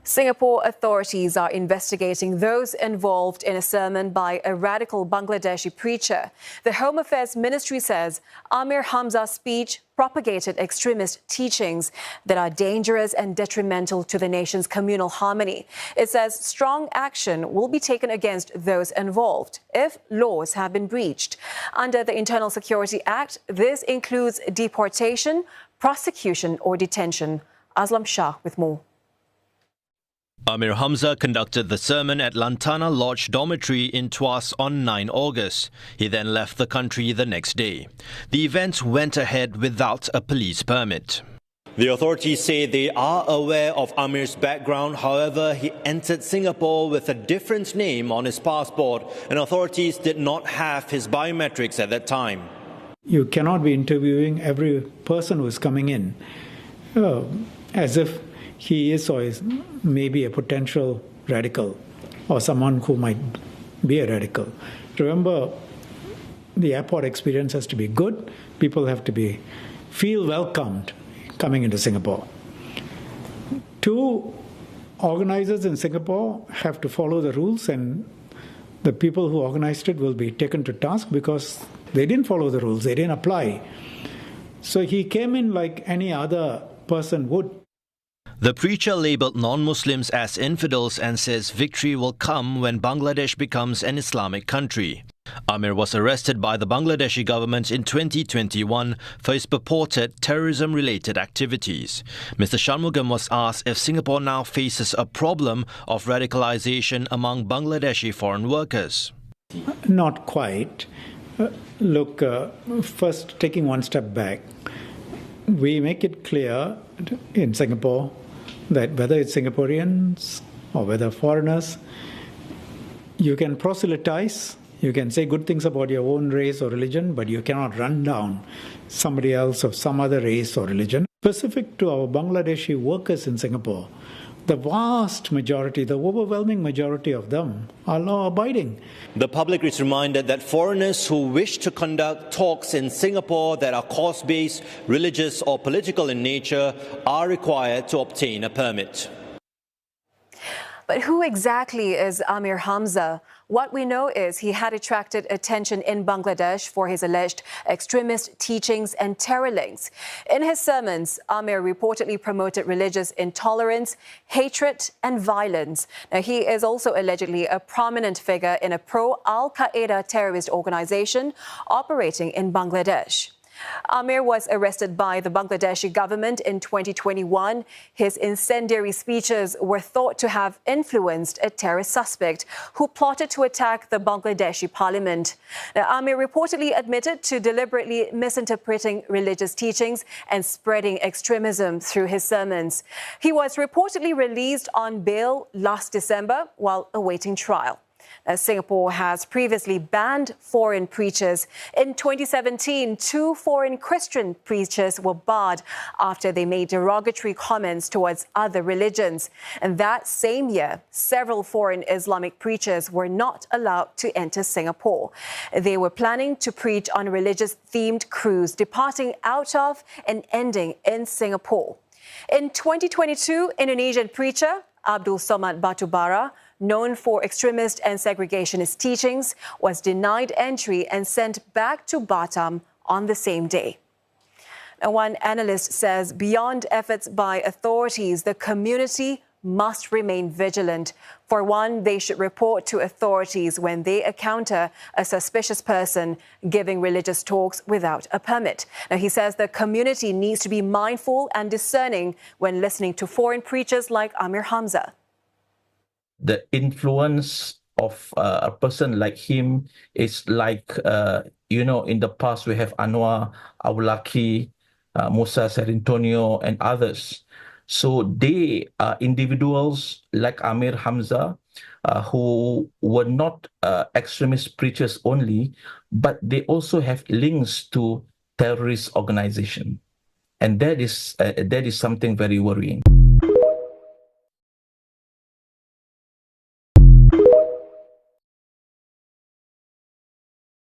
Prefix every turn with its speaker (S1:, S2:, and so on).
S1: Singapore authorities are investigating those involved in a sermon by a radical Bangladeshi preacher. The Home Affairs Ministry says Amir Hamza's speech propagated extremist teachings that are dangerous and detrimental to the nation's communal harmony. It says strong action will be taken against those involved if laws have been breached. Under the Internal Security Act, this includes deportation, prosecution or detention. Aslam Shah with more.
S2: Amir Hamza conducted the sermon at Lantana Lodge Dormitory in Tuas on 9 August. He then left the country the next day. The event went ahead without a police permit.
S3: The authorities say they are aware of Amir's background. However, he entered Singapore with a different name on his passport, and authorities did not have his biometrics at that time.
S4: You cannot be interviewing every person who is coming in as if he is or is maybe a potential radical or someone who might be a radical. Remember, the airport experience has to be good. People have to feel welcomed coming into Singapore. Two, organizers in Singapore have to follow the rules, and the people who organized it will be taken to task because they didn't follow the rules, they didn't apply. So he came in like any other person would.
S2: The preacher labelled non-Muslims as infidels and says victory will come when Bangladesh becomes an Islamic country. Amir was arrested by the Bangladeshi government in 2021 for his purported terrorism-related activities. Mr. Shanmugam was asked if Singapore now faces a problem of radicalization among Bangladeshi foreign workers.
S4: Not quite. Look, first taking one step back, we make it clear in Singapore that whether it's Singaporeans or whether foreigners, you can proselytize, you can say good things about your own race or religion, but you cannot run down somebody else of some other race or religion. Specific to our Bangladeshi workers in Singapore, the vast majority, the overwhelming majority of them are law-abiding.
S3: The public is reminded that foreigners who wish to conduct talks in Singapore that are cause-based, religious or political in nature are required to obtain a permit.
S1: But who exactly is Amir Hamza? What we know is he had attracted attention in Bangladesh for his alleged extremist teachings and terror links. In his sermons, Amir reportedly promoted religious intolerance, hatred and violence. Now, he is also allegedly a prominent figure in a pro-Al-Qaeda terrorist organization operating in Bangladesh. Amir was arrested by the Bangladeshi government in 2021. His incendiary speeches were thought to have influenced a terrorist suspect who plotted to attack the Bangladeshi parliament. Now, Amir reportedly admitted to deliberately misinterpreting religious teachings and spreading extremism through his sermons. He was reportedly released on bail last December while awaiting trial. Singapore has previously banned foreign preachers. In 2017, 2 foreign Christian preachers were barred after they made derogatory comments towards other religions. And that same year, several foreign Islamic preachers were not allowed to enter Singapore. They were planning to preach on a religious-themed cruise departing out of and ending in Singapore. In 2022, Indonesian preacher Abdul Somad Batubara, known for extremist and segregationist teachings, was denied entry and sent back to Batam on the same day. Now, one analyst says beyond efforts by authorities, the community must remain vigilant. For one, they should report to authorities when they encounter a suspicious person giving religious talks without a permit. Now, he says the community needs to be mindful and discerning when listening to foreign preachers like Amir Hamza.
S5: The influence of a person like him is like, in the past we have Anwar Awlaki, Musa Serintonio and others. So they are individuals like Amir Hamza who were not extremist preachers only, but they also have links to terrorist organization. And that is something very worrying.